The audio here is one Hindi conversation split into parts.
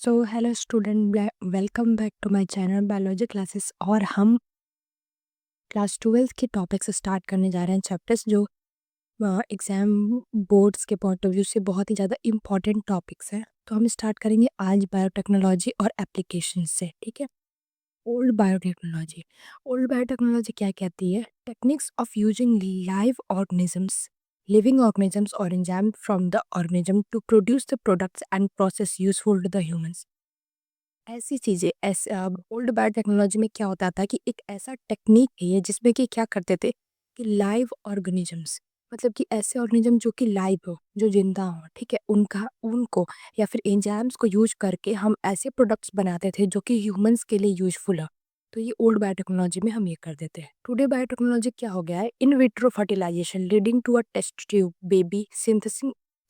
So hello student, welcome back to my channel biology classes. और हम क्लास 12th के टॉपिक से स्टार्ट करने जा रहे हैं चैप्टर्स जो एग्ज़ाम बोर्ड्स के पॉइंट ऑफ व्यू से बहुत ही ज़्यादा इम्पॉर्टेंट टॉपिक्स हैं। तो हम स्टार्ट करेंगे आज बायोटेक्नोलॉजी और एप्लीकेशन से, ठीक है। ओल्ड बायोटेक्नोलॉजी क्या कहती है? Techniques of using living organisms और enzyme from the organism to produce the products and process useful to the humans. ऐसी चीज़ें ऐसे ओल्ड बायोटेक्नोलॉजी में क्या होता था कि एक ऐसा टेक्नीक है जिसमें कि क्या करते थे कि लाइव ऑर्गेनिजम्स, मतलब कि ऐसे ऑर्गेनिज्म जो कि लाइव हो, जो जिंदा हो, ठीक है, उनका उनको या फिर एंजाइम्स को यूज करके हम ऐसे प्रोडक्ट्स बनाते थे जो कि ह्यूमंस के लिए यूजफुल हो। तो ये ओल्ड बायोटेक्नोलॉजी में हम ये कर देते हैं। टुडे बायोटेक्नोलॉजी क्या हो गया है? In vitro fertilisation leading to a test tube baby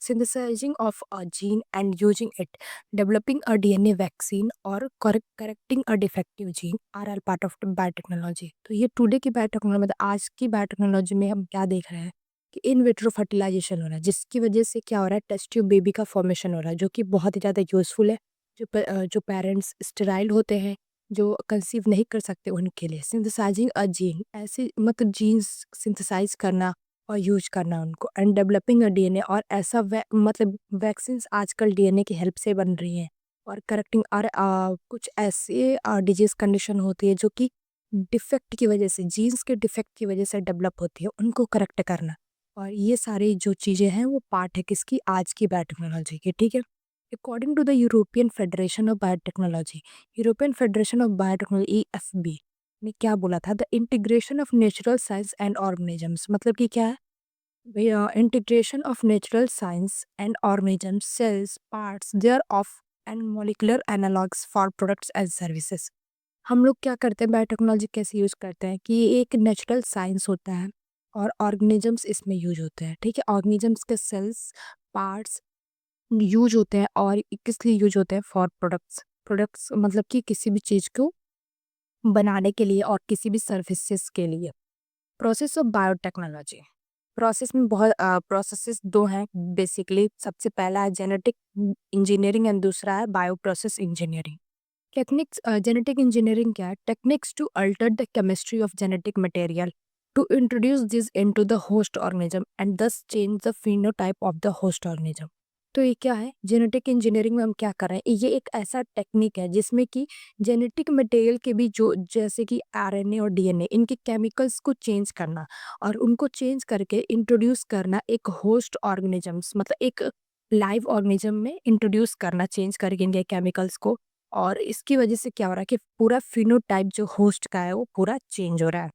synthesizing of a gene and using it, developing a DNA vaccine और correcting a defective gene are all part of the biotechnology। तो ये टुडे की बायोटेक्नोलॉजी, मतलब आज की बायोटेक्नोलॉजी में हम क्या देख रहे हैं कि इन विट्रो फर्टिलाइजेशन हो रहा है, जिसकी वजह से क्या हो रहा है, टेस्ट ट्यूब बेबी का फॉर्मेशन हो रहा है, जो कि बहुत ही ज़्यादा यूजफुल है। जो पेरेंट्स स्टेराइल होते हैं, जो कंसीव नहीं कर सकते, उनके लिए सिंथेसाइजिंग अ जीन, ऐसे मतलब जीन्स सिंथेसाइज करना और यूज करना उनको, एंड डेवलपिंग अ डीएनए, और ऐसा मतलब वैक्सीन्स आजकल डीएनए की हेल्प से बन रही हैं। और करेक्टिंग, और कुछ ऐसे डिजीज कंडीशन होती है जो कि डिफेक्ट की वजह से, जीन्स के डिफेक्ट की वजह से डेवलप होती है, उनको करेक्ट करना। और ये सारी जो चीज़ें हैं वो पार्ट है किसकी? आज की बायोटेक्नोलॉजी की, ठीक है। According to the European Federation of Biotechnology, European Federation of Biotechnology EFB ने क्या बोला था? The integration of natural science and organisms, मतलब कि क्या है? Integration of natural science and organisms, cells, parts thereof, and molecular analogues for products and services। हम लोग क्या करते हैं, बायोटेक्नोलॉजी कैसे यूज़ करते हैं कि ये एक नेचुरल साइंस होता है और ऑर्गेनिजम्स इसमें यूज होते हैं, ठीक है। ऑर्गेनिजम्स के सेल्स, पार्ट्स यूज होते हैं, और ये किस लिए यूज होते हैं? For products. प्रोडक्ट्स मतलब कि किसी भी चीज़ को बनाने के लिए और किसी भी सर्विसेज के लिए। प्रोसेस ऑफ बायोटेक्नोलॉजी, प्रोसेस में बहुत प्रोसेसेस दो हैं बेसिकली। सबसे पहला है जेनेटिक इंजीनियरिंग एंड दूसरा है bioprocess engineering. Techniques, genetic engineering क्या है? Techniques to alter the chemistry of genetic material to introduce this into the host organism and thus change the phenotype of the host organism. तो ये क्या है? जेनेटिक इंजीनियरिंग में हम क्या कर रहे हैं, ये एक ऐसा टेक्निक है जिसमें कि जेनेटिक मटेरियल के भी, जो जैसे कि आरएनए और डीएनए, इनके केमिकल्स को चेंज करना और उनको चेंज करके इंट्रोड्यूस करना एक होस्ट ऑर्गेनिजम्स, मतलब एक लाइव ऑर्गेनिज्म में इंट्रोड्यूस करना, चेंज करके इनके केमिकल्स को। और इसकी वजह से क्या हो रहा है कि पूरा फिनोटाइप जो होस्ट का है वो पूरा चेंज हो रहा है,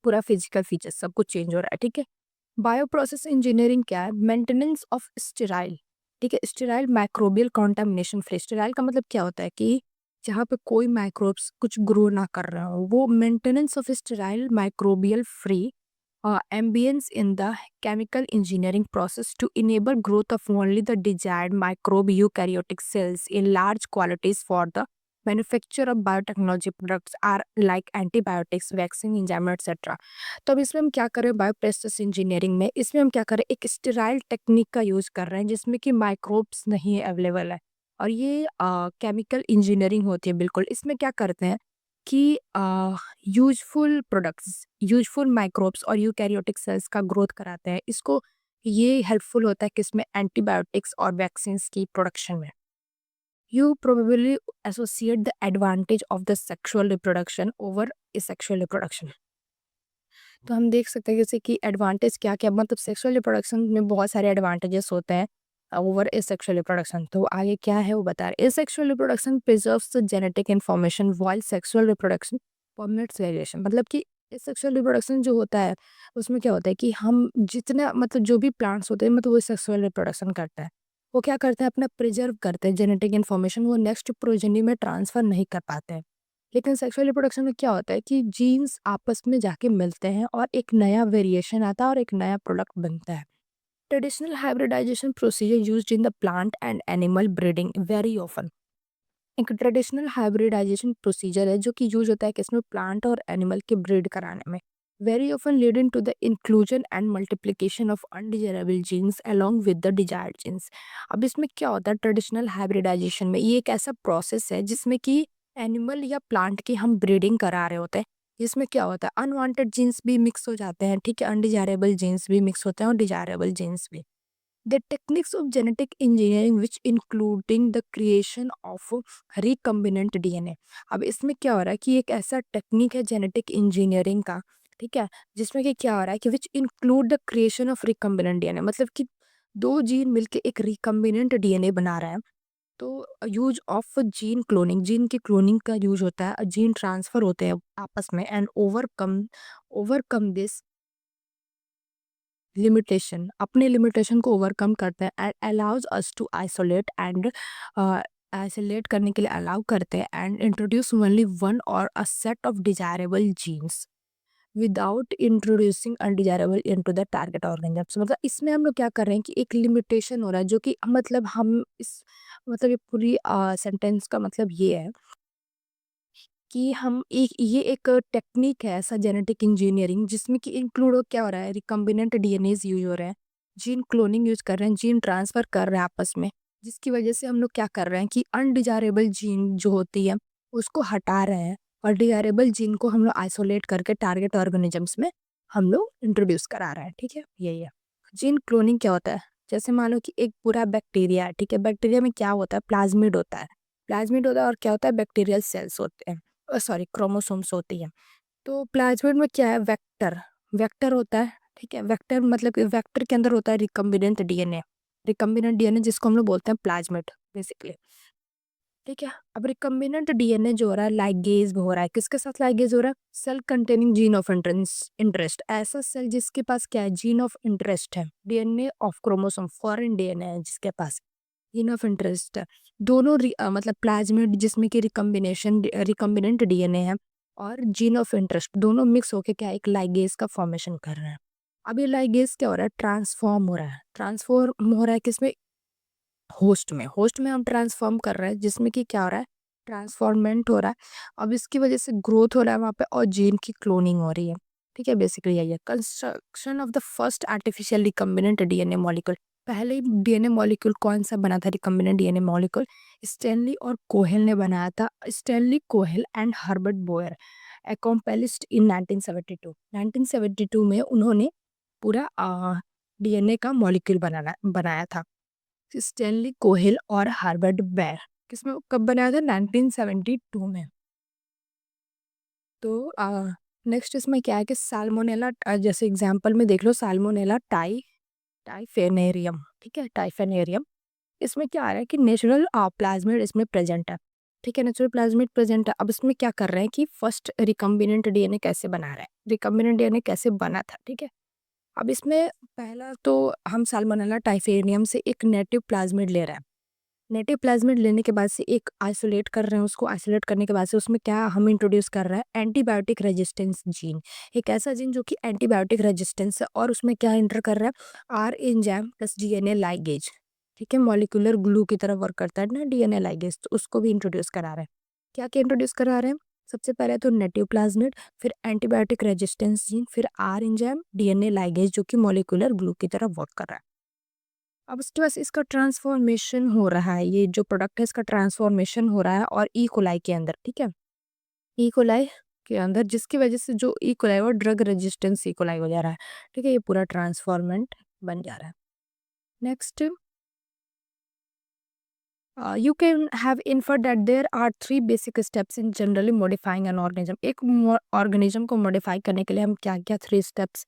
पूरा फिजिकल फीचर्स सब कुछ चेंज हो रहा है, ठीक है। बायो प्रोसेस इंजीनियरिंग क्या है? मेंटेनेंस ऑफ स्टेराइल, ठीक है, sterile microbial contamination free. Sterile का मतलब क्या होता है कि जहाँ पे कोई माइक्रोब्स कुछ ग्रो ना कर रहे हो, वो maintenance of sterile microbial free ambience in the chemical engineering process to enable growth of only the desired microbe eukaryotic cells in large quantities for the manufacture of biotechnology products are like antibiotics, vaccine, enzyme, etc। तो अब इसमें हम क्या कर रहे हैं, बायोप्रोसेस इंजीनियरिंग में इसमें हम क्या कर रहे हैं, एक स्टेराइल टेक्निक का यूज कर रहे हैं जिसमें कि माइक्रोब्स नहीं अवेलेबल है। और ये केमिकल इंजीनियरिंग होती है बिल्कुल। इसमें क्या करते हैं कि यूजफुल प्रोडक्ट्स, यूजफुल माइक्रोब्स और यूकैरियोटिक सेल्स का ग्रोथ कराते हैं। इसको ये हेल्पफुल होता है किसमें? एंटीबायोटिक्स और वैक्सीन्स की प्रोडक्शन में। You probably associate the advantage of the sexual reproduction over sexual reproduction. तो हम देख सकते हैं जैसे कि एडवांटेज क्या क्या, मतलब सेक्सुअल रिप्रोडक्शन में बहुत सारे एडवांटेजेस होते हैं ओवर एसेक्सुअल रिप्रोडक्शन। तो आगे क्या है वो बता रहे। Asexual reproduction preserves the genetic information while sexual reproduction permits variation. मतलब कि सेक्सुअल रिप्रोडक्शन जो होता है उसमें क्या होता है कि हम जितना, मतलब जो भी प्लांट्स होते हैं, मतलब वो सेक्सुअल रिप्रोडक्शन करता है, वो क्या करते हैं, अपना प्रिजर्व करते हैं जेनेटिक इन्फॉर्मेशन, वो नेक्स्ट प्रोजेनी में ट्रांसफर नहीं कर पाते हैं। लेकिन सेक्सुअल रिप्रोडक्शन में क्या होता है कि जीन्स आपस में जाके मिलते हैं और एक नया वेरिएशन आता है और एक नया प्रोडक्ट बनता है। Traditional hybridisation procedure used in the plant and animal breeding very often. एक ट्रेडिशनल हाइब्रिडाइजेशन प्रोसीजर है जो कि यूज होता है किसमें? प्लांट और एनिमल के ब्रीड कराने में। very often leading to the inclusion and multiplication of undesirable genes along with the desired genes। अब इसमें क्या होता है ट्रेडिशनल हाइब्रिडाइजेशन में, ये एक ऐसा प्रोसेस है जिसमें कि एनिमल या प्लांट की हम ब्रीडिंग करा रहे होते हैं। इसमें क्या होता है अनवांटेड जीन्स भी मिक्स हो जाते हैं, ठीक है, अनडिजायरेबल जीन्स भी मिक्स होते हैं और डिजायरेबल जीन्स भी। The techniques of genetic engineering which including the creation of recombinant DNA। अब इसमें क्या हो रहा है कि एक ऐसा टेक्निक है जेनेटिक इंजीनियरिंग का, ठीक है, जिसमें कि क्या हो रहा है कि which include the creation of recombinant DNA, मतलब कि दो जीन मिलके एक रिकम्बिनेंट डीएनए बना रहा है। तो use of gene cloning, gene की क्लोनिंग का यूज होता है, जीन ट्रांसफर होते हैं आपस में and overcome overcome this limitation, अपने लिमिटेशन को ओवरकम करते हैं and allows us to isolate and isolate करने के लिए अलाउ करते हैं and introduce only one or a set of desirable genes without introducing undesirable into the target organism. मतलब इसमें हम लोग क्या कर रहे हैं कि एक लिमिटेशन हो रहा है जो कि मतलब हम इस मतलब ये पूरी सेंटेंस का मतलब ये है कि हम एक ये एक टेक्निक है ऐसा जेनेटिक इंजीनियरिंग जिसमें कि इंक्लूड क्या हो रहा है रिकम्बिनेंट डीएनएज यूज हो रहे हैं, जीन क्लोनिंग यूज कर रहे हैं, जीन ट्रांसफर कर रहे हैं आपस में, जिसकी वजह से हम लोग क्या कर रहे हैं कि अनडिजायरेबल जीन जो होती है उसको हटा रहे हैं और डिजायरेबल जीन को हम लोग आइसोलेट करके टारगेट ऑर्गेनिजम्स में हम लोग इंट्रोड्यूस करा रहे हैं, ठीक है, यही है। जीन क्लोनिंग क्या होता है, जैसे मान लो कि एक पूरा बैक्टीरिया है, ठीक है, बैक्टीरिया में क्या होता है प्लाज्मिड होता है, प्लाज्मिड होता है और क्या होता है बैक्टीरियल सेल्स होते हैं, सॉरी क्रोमोसोम्स होती है। तो प्लाज्मिड में क्या है वेक्टर, वेक्टर होता है, ठीक है, वेक्टर मतलब कि वेक्टर के अंदर होता है रिकम्बिनेंट डीएनए, रिकम्बिनेंट डीएनए जिसको हम लोग बोलते हैं प्लाज्मिड बेसिकली, ठीक है। अब रिकम्बिनेंट डीएनए जो हो रहा है लाइगेज हो रहा है, किसके साथ लाइगेज हो रहा है, cell containing gene of interest, ऐसा सेल जिसके पास क्या है जीन ऑफ इंटरेस्ट है, DNA of chromosome foreign DNA है जिसके पास जीन ऑफ इंटरेस्ट है। दोनों मतलब प्लाज्मिड जिसमें कि रिकम्बिनेंट डीएनए है और जीन ऑफ इंटरेस्ट दोनों मिक्स होके क्या एक लाइगेज का फॉर्मेशन कर रहे हैं। अब ये लाइगेज क्या हो रहा है ट्रांसफॉर्म हो रहा है, ट्रांसफॉर्म हो रहा है किसमें, होस्ट में हम ट्रांसफॉर्म कर रहे हैं जिसमें कि क्या हो रहा है ट्रांसफॉर्मेंट हो रहा है। अब इसकी वजह से ग्रोथ हो रहा है वहाँ पे और जीन की क्लोनिंग हो रही है, ठीक है, बेसिकली यही है construction of the first artificial recombinant DNA molecule. पहले डीएनए मॉलिक्यूल कौन सा बना था रिकम्बिनेंट डीएनए मॉलिक्यूल, स्टैनली और कोहेल ने बनाया था, स्टैनली कोहेल एंड हर्बर्ट बोयर एकम्पलिस्ड इन 1972। 1972 में उन्होंने पूरा डीएनए का मॉलिक्यूल बनाया था, स्टैनली कोहेल और हार्वर्ड बेर, किसमें कब बनाया था 1972 में। तो नेक्स्ट इसमें क्या है कि साल्मोनेला जैसे एग्जांपल में देख लो साल्मोनेला टाइफेनेरियम, ठीक है, टाइफेनेरियम, इसमें क्या आ रहा है कि नेचुरल प्लाज्मिड इसमें प्रेजेंट है, ठीक है, नेचुरल प्लाज्मिड प्रेजेंट है। अब इसमें क्या कर रहे हैं कि फर्स्ट रिकम्बिनेंट डीएनए कैसे बना रहे हैं, रिकम्बिनेंट डीएनए कैसे बना था, ठीक है। अब इसमें पहला तो हम साल्मोनेला टाइफेनियम से एक नेटिव प्लाज्मिड ले रहे हैं, नेटिव प्लाज्मिड लेने के बाद से एक आइसोलेट कर रहे हैं, उसको आइसोलेट करने के बाद से उसमें क्या हम इंट्रोड्यूस कर रहे हैं एंटीबायोटिक रेजिस्टेंस जीन, एक ऐसा जीन जो कि एंटीबायोटिक रेजिस्टेंस है और उसमें क्या एंटर कर रहा है R enzyme plus DNA ligase, ठीक है, मॉलिक्यूलर ग्लू की तरह वर्क करता है ना डीएनए लाइगेज, तो उसको भी इंट्रोड्यूस करा रहे हैं। क्या क्या इंट्रोड्यूस करा रहे हैं, सबसे पहले तो नेटिव प्लाज्मिड, फिर एंटीबायोटिक रेजिस्टेंस जीन, फिर आर एंजाइम डीएनए लाइगेज जो कि मॉलिक्यूलर ग्लू की तरह वर्क कर रहा है। अब उसके बाद इसका ट्रांसफॉर्मेशन हो रहा है, ये जो प्रोडक्ट है इसका ट्रांसफॉर्मेशन हो रहा है और ई कोलाई के अंदर, ठीक है, ई कोलाई के अंदर जिसकी वजह से जो ई कोलाई वो ड्रग रेजिस्टेंस ई कोलाई हो जा रहा है, ठीक है, ये पूरा ट्रांसफॉर्मेंट बन जा रहा है। Next you can have inferred that there are three basic steps in generally modifying an organism। एक ऑर्गेनिज्म को मॉडिफाई करने के लिए हम क्या क्या थ्री स्टेप्स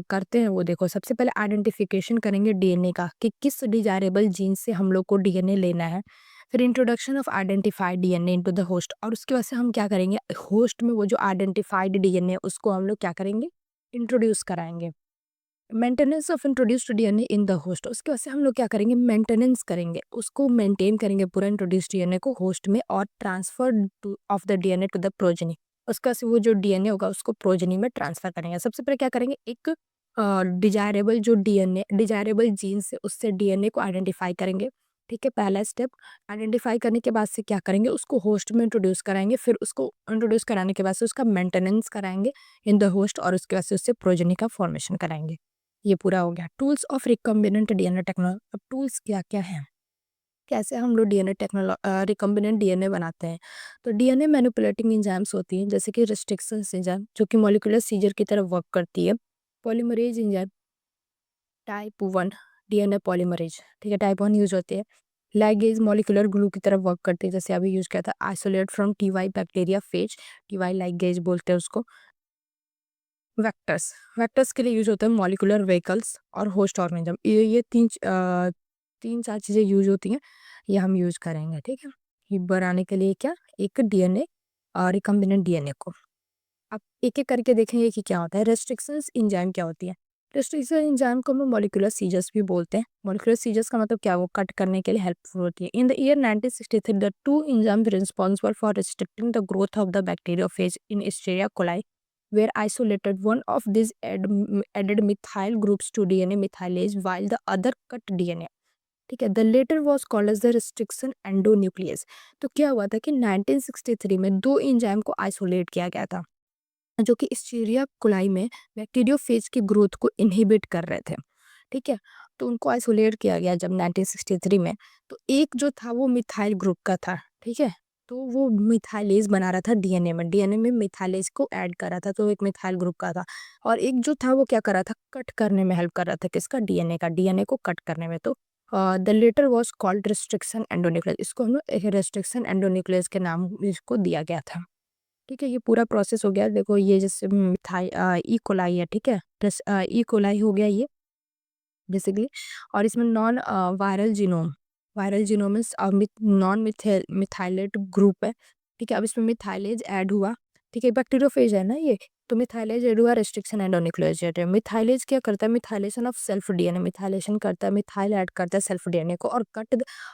करते हैं वो देखो। सबसे पहले आइडेंटिफिकेशन करेंगे डीएनए का कि किस डिजायरेबल जीन से हम लोग को डीएनए लेना है, फिर introduction of identified DNA into the host, और उसकी वजह से हम क्या करेंगे होस्ट में वो जो आइडेंटिफाइड डीएनए उसको हम लोग क्या करेंगे इंट्रोड्यूस कराएंगे। Maintenance of introduced DNA in the host, उसके वजह से हम लोग क्या करेंगे मेंटेनेंस करेंगे, उसको मेंटेन करेंगे पूरा इंट्रोड्यूस्ड डीएनए को होस्ट में और transfer of the DNA to the progeny, उसका वजह से वो जो डीएनए होगा उसको प्रोजेनी में ट्रांसफर करेंगे। सबसे पहले क्या करेंगे एक डिजायरेबल जो डीएनए डिजायरेबल जीन से उससे डीएनए को आइडेंटिफाई करेंगे, ठीक है, पहला स्टेप आइडेंटिफाई करने के बाद से क्या करेंगे, उसको होस्ट में इंट्रोड्यूस कराएंगे, फिर उसको इंट्रोड्यूस कराने के बाद से उसका मेंटेनेंस कराएंगे इन द होस्ट, और उसके बाद से उससे प्रोजेनी का फॉर्मेशन कराएंगे। ये पूरा हो गया tools of recombinant DNA technology. अब टूल्स क्या क्या हैं, कैसे हम लोग डीएनए रिकम्बिनेंट डीएनए बनाते हैं। तो डीएनए मैनिपुलेटिंग एंजाइम्स होती हैं, जैसे कि रिस्ट्रिक्शन एंजाइम जो कि मॉलिक्यूलर सीजर की तरह वर्क करती है, polymerase enzyme, type 1 DNA polymerase, ठीक है, टाइप 1 यूज होती है। लाइगेज मॉलिक्यूलर ग्लू की तरफ वर्क करती है, जैसे अभी यूज किया था isolate from TY bacteria phase, TY ligase बोलते हैं उसको। वेक्टर्स, वेक्टर्स के लिए यूज होते हैं मॉलिक्यूलर व्हीकल्स और होस्ट ऑर्गेनिज्म, ये तीन चार चीज़ें यूज होती हैं, ये हम यूज करेंगे, ठीक है, ये बनाने के लिए क्या, एक डीएनए और रिकम्बिनेंट डीएनए को। अब एक एक करके देखेंगे कि क्या होता है। रेस्ट्रिक्शंस एंजाइम क्या होती है, रेस्ट्रिक्शन एंजाइम को हम मॉलिक्यूलर सीजर्स भी बोलते हैं। मॉलिक्यूलर सीजर्स का मतलब क्या, वो कट करने के लिए हेल्पफुल होती है। In the year 1963 the two enzymes responsible for restricting the growth of the bacteriophage in Escherichia coli were isolated. One of these added methyl groups to DNA methylase while the other cut DNA. ठीक है, the latter was called as the restriction endonuclease. तो क्या हुआ था कि 1963 में दो एंजाइम को आइसोलेट किया गया था, जो कि एस्चेरिया कोलाई में बैक्टीरियोफेज की ग्रोथ को इनहिबिट कर रहे थे, ठीक है। तो उनको आइसोलेट किया गया जब 1963 में। तो एक जो था वो मिथाइल ग्रुप का था, ठीक है, तो वो मिथाइलेज बना रहा था डीएनए में मिथाइलेज को ऐड कर रहा था, तो एक मिथाइल ग्रुप का था। और एक जो था वो क्या कर रहा था, कट करने में हेल्प कर रहा था, किसका, डीएनए को कट करने में। तो the latter was called restriction endonuclease, इसको हम लोग रिस्ट्रिक्शन एंडोन्यूक्लियस के नाम इसको दिया गया था, ठीक है। ये पूरा प्रोसेस हो गया, देखो ये जैसे मिथाई ई कोलाई है, ठीक है, ई कोलाई हो गया ये बेसिकली। और इसमें non viral genome means non methylate group है, ठीक है। अब इसमें मिथाइलेज ऐड हुआ, ठीक है, बैक्टीरियोफेज है ना ये, तो मिथाइलेज ऐड हुआ, रेस्ट्रिक्शन एंडोन्यूक्लियोटाइड है। मिथाइलेज क्या करता है, methylation of self DNA, methylation करता है, मिथाइल ऐड करता है सेल्फ डीएनए को, और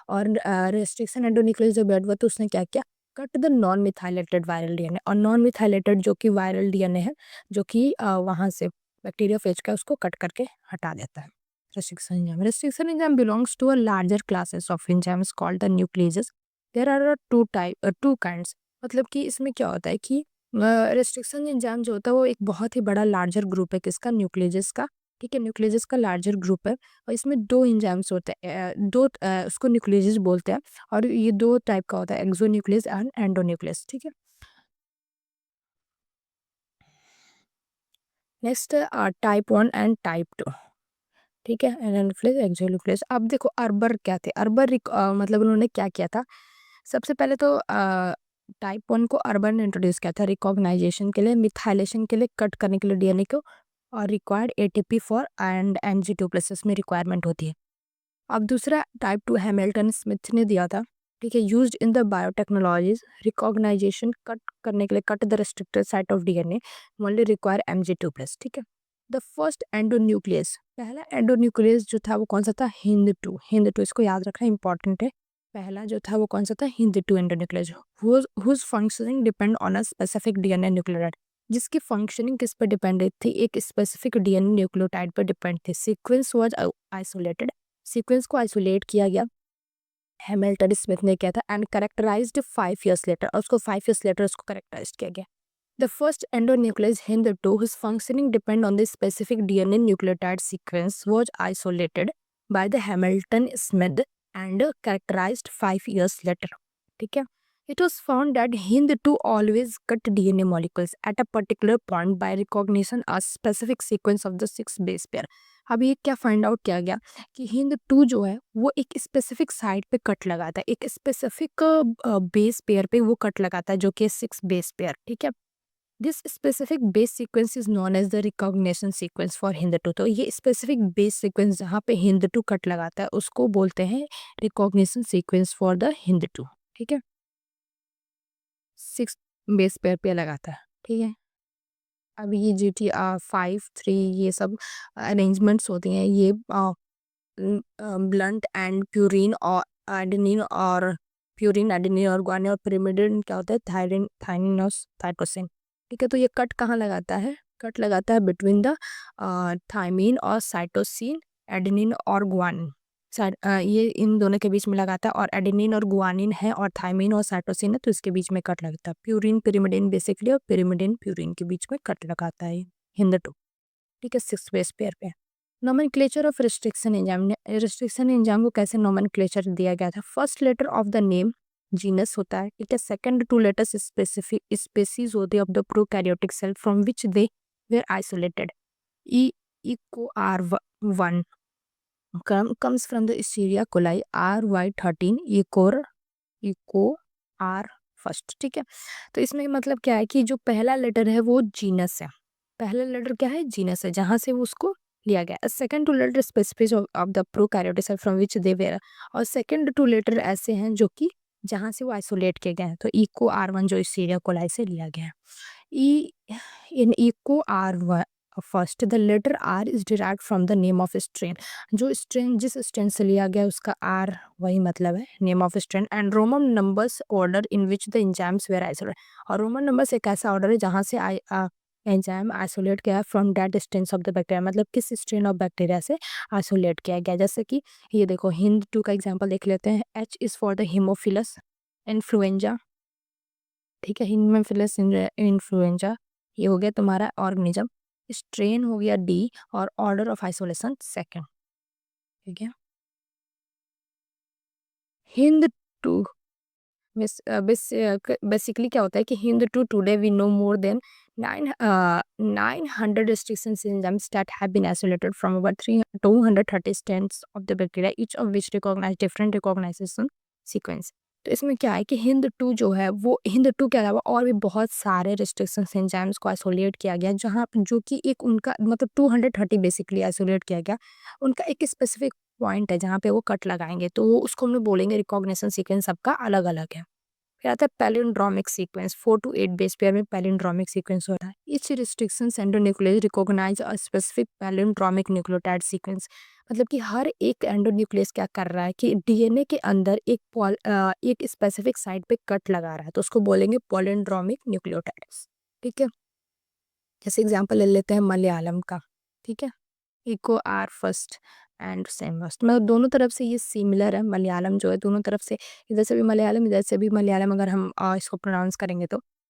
और रेस्ट्रिक्शन एंडोन्यूक्लियोज जब ऐड हुआ तो उसने क्या किया, cut the non methylated viral DNA, और नॉन मिथाइलेटेड जो कि वायरल डीएनए है, जो कि वहाँ से बैक्टीरियोफेज का, उसको कट करके हटा देता है। Restriction enzyme belongs to a larger classes of enzymes called the nucleases. There are two kinds. मतलब कि इसमें क्या होता है कि रेस्ट्रिक्शन एंजाइम जो होता है वो एक बहुत ही बड़ा लार्जर ग्रुप है, किसका, न्यूक्लियस का, ठीक है, न्यूक्लियस का लार्जर ग्रुप है। और इसमें दो एंजाइम्स होते हैं, उसको न्यूक्लियस बोलते हैं, और ये दो टाइप का होता है, एक्सोन्यूक्लियस एंड एंडोन्यूक्लियस, ठीक है। नेक्स्ट टाइप 1 एंड टाइप 2, ठीक है, एनानोफ्लेज एक्सोन्यूक्लियस। अब देखो अर्बर क्या थे, मतलब उन्होंने क्या किया था, सबसे पहले तो टाइप 1 को अर्बर ने इंट्रोड्यूस किया था रिकॉग्नाइजेशन के लिए, मिथाइलेशन के लिए, कट करने के लिए डीएनए को, और रिक्वायर्ड एटीपी फॉर एंड एनजी2 प्लस में रिक्वायरमेंट होती है। अब दूसरा टाइप 2 हैमिल्टन स्मिथ ने दिया था, ठीक है, used in the biotechnologies, recognisation cut करने के लिए, cut the restricted site of DNA, only require एमजी2 प्लस, ठीक है। द फर्स्ट एंडोन्यूक्लियस, पहला एंडोन्यूक्लियस जो था वो कौन सा था, हिंद टू, इसको याद रखना इंपॉर्टेंट है। पहला जो था वो कौन सा था, Hind two endonuclease, whose functioning depend on a specific DNA nucleotide, जिसकी फंक्शनिंग किस पर डिपेंडेंट थी, एक स्पेसिफिक डीएनए न्यूक्लियोटाइड पर डिपेंड थी। सीक्वेंस वाज आइसोलेटेड, सीक्वेंस को आइसोलेट किया गया, हैमिल्टन स्मिथ ने किया था, एंड करेक्टराइज्ड 5 years लेटर, और उसको 5 years लेटर उसको करेक्टराइज किया गया। The first endonuclease HindII whose functioning depend on the specific DNA nucleotide sequence was isolated by the Hamilton Smith and characterized 5 years later, ठीक है। It was found that Hind2 always cut DNA molecules at a particular point by recognition a specific sequence of the 6 base pair। अब ये क्या फाइंड आउट किया गया कि Hind2 जो है वो एक स्पेसिफिक साइट पे कट लगाता है, एक स्पेसिफिक बेस पेयर पे वो कट लगाता है, जो कि 6 base pair, ठीक है। This specific base sequence is known as the recognition sequence for HindII. तो ये स्पेसिफिक बेस सीक्वेंस जहाँ पे हिंदटू कट लगाता है उसको बोलते हैं रिकॉग्निशन सीक्वेंस फॉर द हिंदटू, ठीक है, 6 बेस पेयर पे लगाता है, ठीक है। अब ये GT5 3 ये सब अरेंजमेंट्स होती हैं, ये ब्लंट एंड प्यूरिन और एडेनिन और गुआनिन और pyrimidine क्या होता है, थायरिन और साइटोसिन, ठीक है। तो ये कट कहाँ लगाता है, कट लगाता है बिटवीन द थायमिन और साइटोसिन, एडेनिन और गुआनिन, ये इन दोनों के बीच में लगाता है, और एडेनिन और गुआनिन है, और थायमिन और साइटोसिन है, तो इसके बीच में कट लगता है। प्यूरिन पिरिमिडिन बेसिकली, और पिरिमिडिन प्यूरिन के बीच में कट लगाता है हिंद टू। ठीक है, 6 बेस पेयर पे। नोमेनक्लेचर ऑफ रिस्ट्रिक्शन एंजाइम को कैसे नोमेनक्लेचर दिया गया था? First letter of the name genus होता है, ठीक है। Second two letters specific species होते हैं of the prokaryotic cell from which they were isolated. E Eco R one comes from the Escherichia coli RY13 Eco R first, ठीक है। तो इसमें मतलब क्या है कि जो पहला लेटर है वो जीनस है, पहला लेटर क्या है? जीनस है, जहाँ से वो उसको लिया गया। Second two letter specific of the prokaryotic cell from which they were, और सेकंड टू लेटर ऐसे हैं जो कि जहाँ से वो आइसोलेट किए गए हैं, तो इको आर वन जो Escherichia coli से लिया गया है। E in Eco R first the letter R is derived from the name of strain, जो स्ट्रेन जिस स्ट्रेन से लिया गया उसका आर वही मतलब है name of strain. And Roman numbers order in which the enzymes were isolate, और रोमन नंबर्स एक ऐसा ऑर्डर है जहाँ से एंजाइम आइसोलेट किया from that strain of the bacteria, मतलब किस स्ट्रेन ऑफ बैक्टीरिया से आइसोलेट किया गया। जैसे कि ये देखो हिंद टू का एग्जाम्पल देख लेते हैं। H is for the Haemophilus influenza, ठीक है, हीमोफिलस इन्फ्लुएंजा ये हो गया तुम्हारा ऑर्गेनिज्म। स्ट्रेन हो गया डी, और ऑर्डर ऑफ आइसोलेशन सेकंड, ठीक है। हिंद टू बेसिकली क्या होता है कि Hind two today we know more than 900 restrictions enzymes that have been isolated from about 230 strains of the bacteria, each of which recognize different recognition sequence। तो इसमें क्या है कि हिंद टू जो है वो हिंद टू के अलावा और भी बहुत सारे रिस्ट्रिक्शन एंजाइम्स को आइसोलेट किया गया, जहाँ जो कि एक उनका मतलब 230 बेसिकली आइसोलेट किया गया। उनका एक स्पेसिफिक पॉइंट है जहाँ पे वो कट लगाएंगे, तो वो उसको हम लोग बोलेंगे रिकॉग्निशन सीक्वेंस सबका अलग अलग है। फिर आता है palindromic sequence, 4 to 8 base pair में पैलिंड्रोमिक सीक्वेंस होता है। Each restriction endonuclease recognise a specific palindromic nucleotide sequence, मतलब कि हर एक एंडोन्यूक्लियस क्या कर रहा है कि डीएनए के अंदर एक स्पेसिफिक साइट पे कट लगा रहा है, तो उसको बोलेंगे पैलिंड्रोमिक न्यूक्लियोटाइड्स, ठीक है। जैसे एग्जांपल ले लेते हैं मलयालम का, ठीक है। Eco R first and same first, मतलब दोनों तरफ से ये सिमिलर है। मलयालम जो है दोनों तरफ से, इधर से भी मलयालम इधर से भी मलयालम, अगर हम इसको प्रोनाउंस करेंगे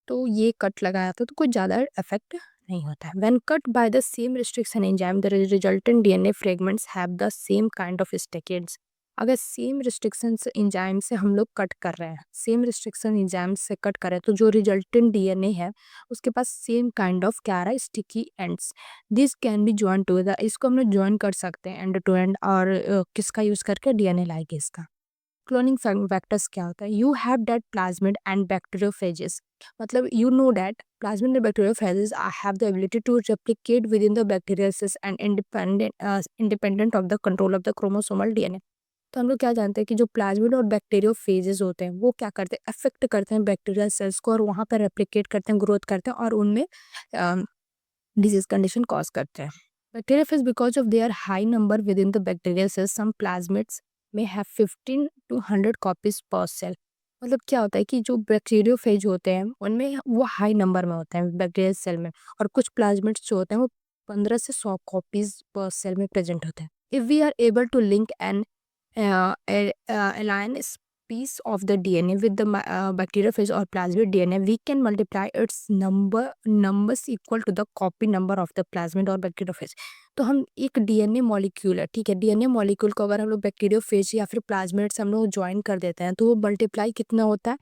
तो ये कट लगाया था तो कुछ ज़्यादा इफेक्ट नहीं होता है। When cut by the same restriction enzyme the resultant DNA fragments have the same kind of sticky ends. अगर सेम रिस्ट्रिक्शन एंजाइम से हम लोग कट कर रहे हैं, सेम रिस्ट्रिक्शन एंजाइम से कट कर रहे हैं, तो जो रिजल्टेंट डीएनए है उसके पास सेम काइंड ऑफ क्या आ रहा है? Sticky ends. This can be join together, इसको हम लोग जॉइन कर सकते हैं एंड टू एंड, और किसका यूज करके? डीएनए लाइगेज का। क्लोनिंग वेक्टर्स क्या होता है? You have that plasmid and bacteriophages, मतलब you know that plasmid and bacteriophages have the ability to replicate within the bacterial cells and independent of the control of the chromosomal DNA. तो हम लोग क्या जानते हैं कि जो प्लाज्मिड और बैक्टीरियोफेजेस होते हैं वो क्या करते हैं? अफेक्ट करते हैं बैक्टीरियल सेल्स को, और वहाँ पर रेप्लिकेट करते हैं, ग्रोथ करते हैं, और उनमें डिजीज कंडीशन कॉज करते हैं। Bacteriophage, because of their high number within the bacterial cells, some plasmids may have 15 to 100 copies per cell। मतलब क्या होता है कि जो बैक्टीरियोफेज होते हैं उनमें वो हाई नंबर में होते हैं बैक्टीरियल सेल में, और कुछ प्लाज्मिड्स जो होते हैं वो 15 से 100 कॉपीज पर सेल में प्रेजेंट होते हैं। If we are able to link an align piece of the DNA with the bacteriophage or plasmid DNA, we can multiply its numbers equal to the copy number of the plasmid or bacteriophage। तो हम एक डीएनए मॉलिक्यूल है, ठीक है, डीएनए मॉलिक्यूल को अगर हम लोग बैक्टीरियोफेज या फिर प्लाज्मिड से हम लोग ज्वाइन कर देते हैं तो वो मल्टीप्लाई कितना होता है?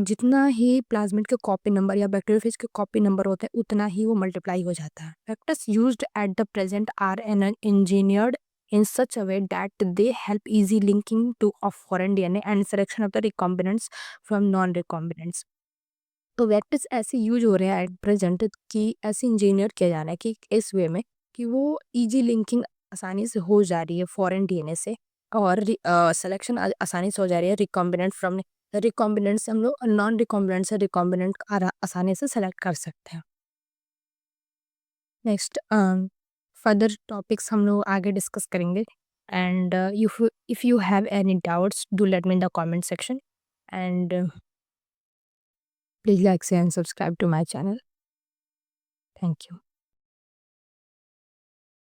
जितना ही प्लाज्मिड के कॉपी नंबर या बैक्टीरियोफेज के कॉपी नंबर होते हैं उतना ही वो मल्टीप्लाई हो जाता है। Factors used at the present are an engineered in such a way that they help easy linking to of foreign DNA and selection of the recombinants from non-recombinants। तो वैक्टर्स ऐसे यूज हो रहे हैं एट प्रेजेंट कि ऐसे इंजीनियर किया जा रहा है कि इस वे में कि वो इजी लिंकिंग आसानी से हो जा रही है फॉरेन डीएनए से, और सिलेक्शन आसानी से हो जा रही है रिकॉम्बिनेंट फ्रॉम रिकॉम्बिनेंट से हम लोग नॉन रिकॉम्बिनेंट से रिकॉम्बिनेंट आसानी से सेलेक्ट कर सकते हैं। नेक्स्ट फर्दर टॉपिक्स हम लोग आगे डिस्कस करेंगे, and if you have any doubts do let me in the comment section, and please like share and subscribe to my channel. Thank you.